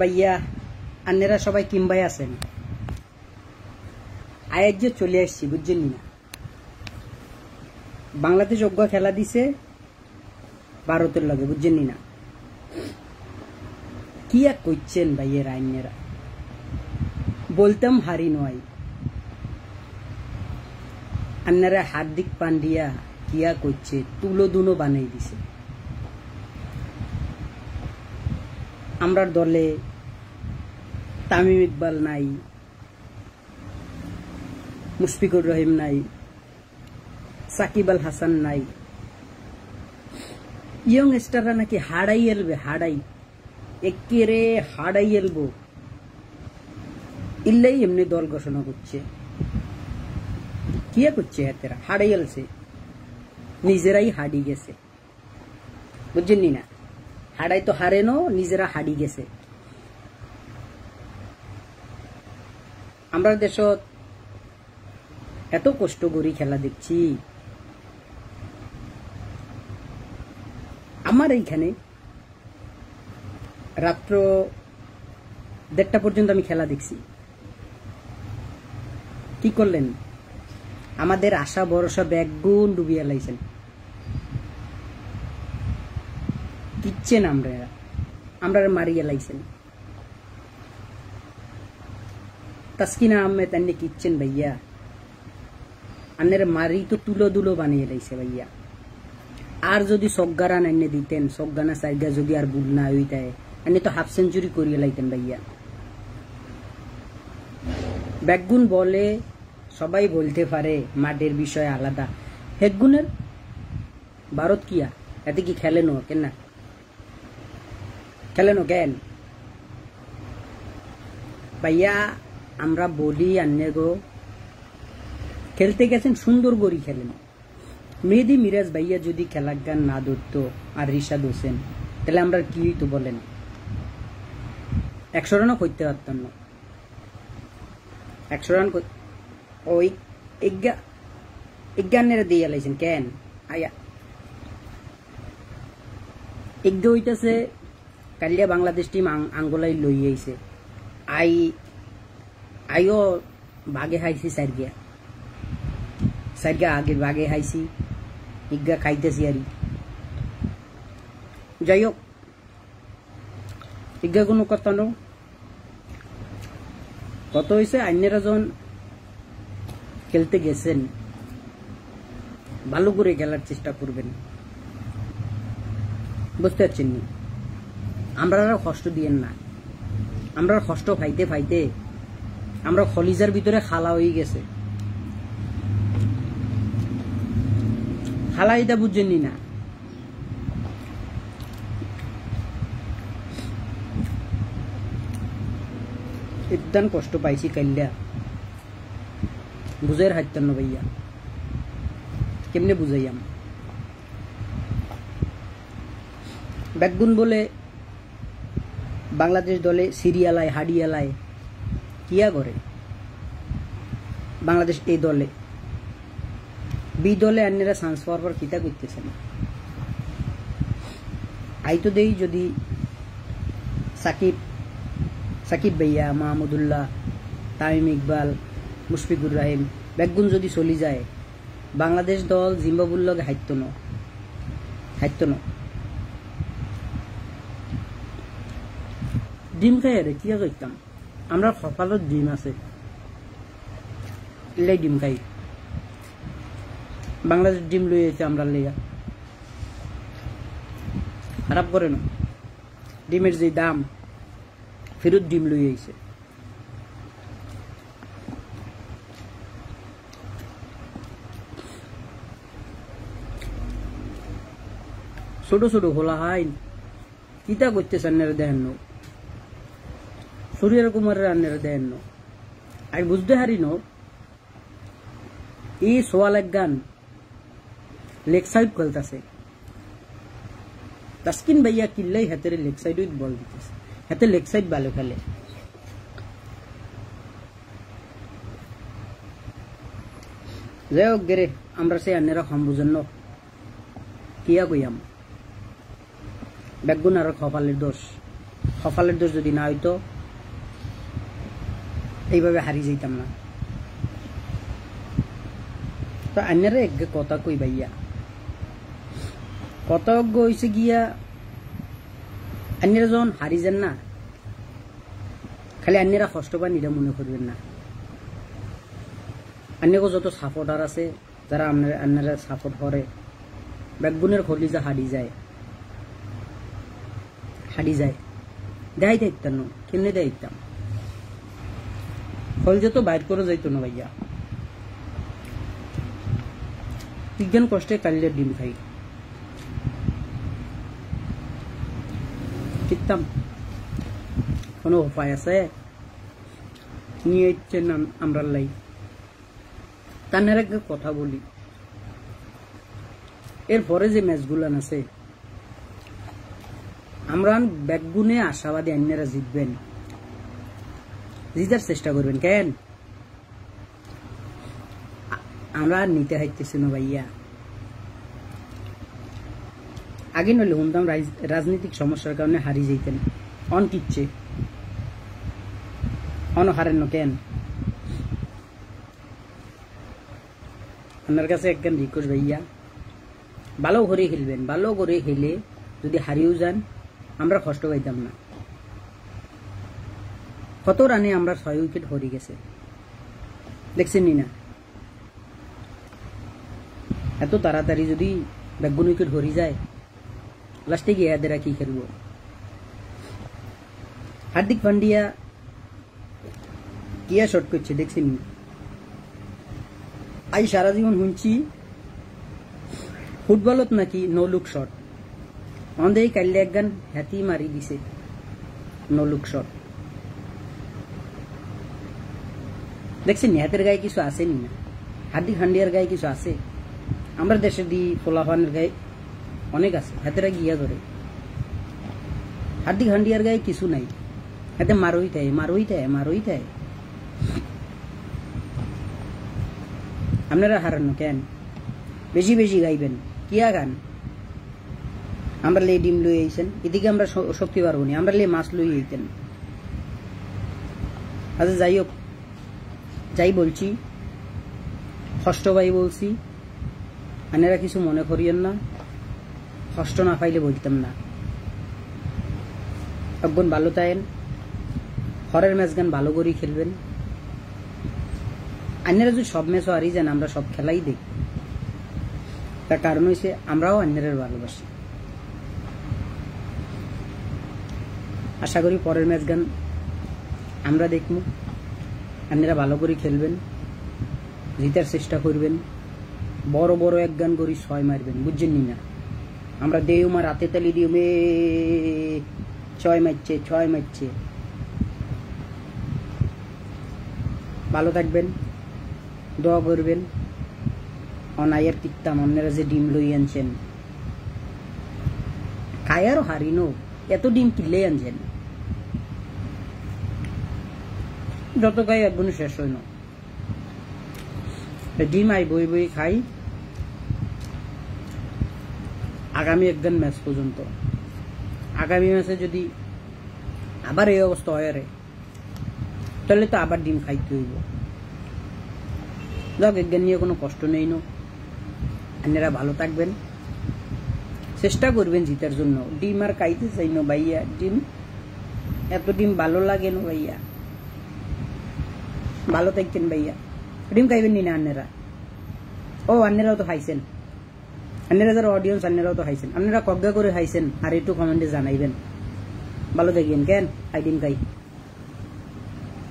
ভাইয়া আন্নেরা সবাই কিমবাই আছেন। আজ যে চলে আসছি বুঝছেন না, বাংলাদেশ অজ্ঞ খেলা দিছে ভারতের লগে বুঝছেন না। কি এক করছেন ভাইয়ের আন্নেরা, বলতাম হারি নয়। আন্নারা হার্দিক পান্ডিয়া কিয়া করছে, তুলো দুনো বানাই দিছে। আমরা দলে তামিম ইকবাল নাই, মুশফিকুর রহিম নাই, সাকিব আল হাসান নাই। ইয়ং স্টাররা নাকি হাড়াই এলবে, হাড়াই একেরে হাড়াই এলবো ইল্লাই এমনি দল ঘোষণা করছে। কি করছে এতেরা, হাড়াই এলছে, নিজেরাই হাডি গেছে বুঝছেন না। হাড়াই তো হারে নো, নিজেরা হাডি গেছে। আমরা দেশত এত কষ্ট করি খেলা দেখছি। আমার এইখানে রাত্র 1:30 পর্যন্ত আমি খেলা দেখছি। কি করলেন, আমাদের আশা ভরসা ব্যাগুন ডুবিয়ে লাইছেন। কিচ্ছেন আমরা মারিয়ে লাইছেন। তাসকিনা আহমেদ আন্নে কিচ্ছেন ভাইয়া, আন্নের মারি তো তুলো দুলো বানিয়ে লাইছে ভাইয়া। আর যদি সজ্ঞারান আন্নে দিতেন, সজ্ঞানা সাইগা যদি আর বুল না হইতায়, আন্নে তো হাফ সেঞ্চুরি করিয়ে লাইতেন ভাইয়া। ব্যাগুন বলে সবাই বলতে পারে মাঠের বিষয় আলাদা, হেগুনের ভারত কিয়া এতে কি খেলেন কেন না, খেলেন কেন ভাইয়া। আমরা বলি আন্নে গো, খেলতে গেছেন সুন্দর গড়ি খেলেন। মেহেদি মিরাজ ভাইয়া যদি খেলার গান না ধরতো আর রিশাদ হোসেন, তাহলে আমরা কি হইতো বলেন? 100 রানও করতে পারতাম না। 100 রান ওই এগানের দিয়ে লাইছেন কেন আয়া। এগা হইতেছে কালিয়া বাংলাদেশ টিম আঙ্গোলাই লই আইছে। আইও বাগে খাইছি সাইডগা আগে বাগে খাইছি, ইগা খাইতেছি আর। যাই হোক, ইগা কোনো কথা ন। কত হয়েছে, আইনেরা যখন খেলতে গেছেন ভালো করে খেলার চেষ্টা করবেন, বুঝতে পারছেন নি? আমরা কষ্ট দিয়েন না। আমরা কষ্ট ফাইতে ফাইতে আমরা খলিজার ভিতরে খালা হয়ে গেছে। খালা এটা বুঝছেন না। একদম কষ্ট পাইছি কাইল্লা, বুঝাইর হাইতেন না ভাইয়া। কেমনে বুঝাইয়াম? ব্যাগুন বলে বাংলাদেশ দলে সিরিয়ালায় হাডিয়ালায় কিয়া করে। বাংলাদেশ এই দলে বি দলে আন্যরা চান্স পাওয়ার পর কিতা করতেছে না। আইতো দেই যদি সাকিব ভাইয়া, মাহমুদুল্লাহ, তামিম ইকবাল, মুশফিকুর রহিম, ব্যাগুন যদি চলি যায়, বাংলাদেশ দল জিম্বাবুর লগে হাইতো না। ডিম খাই রে কিয়া করতাম, আমরা কপালত ডিম আছে এলাই ডিম খাই। বাংলাদেশ ডিম লই আছে আমরা লেগা, খারাপ করে না। ডিমের যে দাম, ফেরত ডিম লই আইছে। ছোট ছোট হোলা হাই কিতা করতেছে আন্নারা দেখেন ন, সূর্য কুমারের আন্নারা দেখেন ন। আমি বুঝতে হারি ন, এই সোয়াল এক গান লেগ সাইড খেলতেছে। তাসকিন ভাইয়া কিল্লাই হাতের লেগ সাইড বল দিতেছে, হাতে লেগ সাইড ভালো খেলে। যাই হোক গেরে, আমরা সে আন্নেরা কম বুঝেন ন, কিয়া কইয়াম। ব্যাগুন আর কপালের দোষ। কপালের দোষ যদি না হইতো এইভাবে হারিয়ে যাইতাম না। তো আইনারে এক কথা কই ভাইয়া, কতজ্ঞ হয়েছে গিয়া আইনারা যখন হারি যান না, খালি আইনারা কষ্ট পান এটা মনে করবেন না। আইনাকে যত সাপোর্টার আছে যারা আইনারা সাপোর্ট করে, ব্যাকবোনের খলিজা হারি যায় দেখাই দেখতাম না, কেমনে দেখতাম খলিজা তো বাইর করে যাইতো না ভাইয়া। বিজ্ঞান কষ্টে কালিলের ডিম খাই কিতাম, কোনো উপায় আছে নিয়ে ইচ্ছেন আমরা লাই। তার একটা কথা বলি, এরপরে যে ম্যাচগুলান আছে আমরা ব্যাকগুনে আশাবাদী আইনারা জিতবেন, জিতার চেষ্টা করবেন। কেন আমরা নিতে হাইতেছি না ভাইয়া। আগে নইলে শুনতাম রাজনৈতিক সমস্যার কারণে হারিয়ে যেতেন, অন কিচ্ছে অন হারেন কেন? আপনার কাছে একখান রিকোয়েস্ট ভাইয়া, ভালো করে খেলবেন, ভালো করে খেলে যদি হারিয়েও যান আমরা কষ্ট পাইতাম না। কত রানে আমরা 6 উইকেট হারিয়ে গেছে দেখছেন না? এত তাড়াতাড়ি যদি ব্যাকগুন উইকেট হারিয়ে যায় লাস্টে গিয়ে এদেরা কি খেলবো? হার্দিক পান্ডিয়া কিয়া শট করছে দেখছেন? আই সারা জীবন শুনছি ফুটবলত নাকি নো লুক শট, আমাদের এই কাল্লে এক গান হাতি মারি দিছে নো লুক শট। দেখছেন হাতের গায়ে কিছু আসেনি না, হার্দিক পান্ডিয়ার গায়ে কিছু আছে, আমরা দেশের দি ফোলাফানের গায়ে অনেক আছে, হাতেরা গিয়া ধরে। হার্দিক পান্ডিয়ার গায়ে কিছু নাই, হাতে মারোই থাকে। আপনারা হারানো কেন? বেশি বেশি গাইবেন, কিয়া গান? আমরা লে ডিম লই আইছেন, এদিকে আমরা শক্তি পারবো না, আমরা লে মাছ লই আইতেন। আচ্ছা যাই হোক, যাই বলছি কষ্ট ভাই বলছি, আপনারা কিছু মনে করিয়েন না, কষ্ট না পাইলে বলতাম না। একজন ভালো থাকেন, হরের ম্যাচ গান ভালো করে খেলবেন। আপনারা যদি সব ম্যাচও হারিয়ে যান আমরা সব খেলাই দেখি, তার কারণ হয়েছে আমরাও আপনাদের ভালোবাসি। আশা করি পরের ম্যাচ গান আমরা দেখব, আপনারা ভালো করে খেলবেন, জিতার চেষ্টা করবেন, বড় বড় এক গান করি 6 মারবেন, বুঝছেন না? আমরা দেও মা রাতে তালি দিও মে 6 মারছে। ভালো থাকবেন, দোয়া করবেন। অনাইয়ের টিকতাম আপনারা যে ডিম লই আনছেন, খায়ারও হারিনো এত ডিম কিনলে আনছেন, যত খাই একগুণ শেষ হইল। ডিম আই বই বই খাই আগামী একদিন ম্যাচ পর্যন্ত। আগামী ম্যাচে যদি আবার এই অবস্থা হয় রে, তাহলে তো আবার ডিম খাইতে হইব। যাক, একদিন নিয়ে কোনো কষ্ট নেই নো। আপনারা ভালো থাকবেন, চেষ্টা করবেন জিতার জন্য। ডিম আর খাইতে চাই না ভাইয়া, ডিম এত ডিম ভালো লাগে না ভাইয়া। ভালো থাকতেন ভাইয়া, ডিম খাইবেন নি না আপনারা? ও আপনারাও তো খাইছেন, আপনারা যারা অডিয়েন্স আপনারাও তো খাইছেন। আপনারা কজ্ঞা করে খাইছেন আর একটু কমেন্টে জানাইবেন। ভালো থাকবেন, কেন আই ডিম খাই।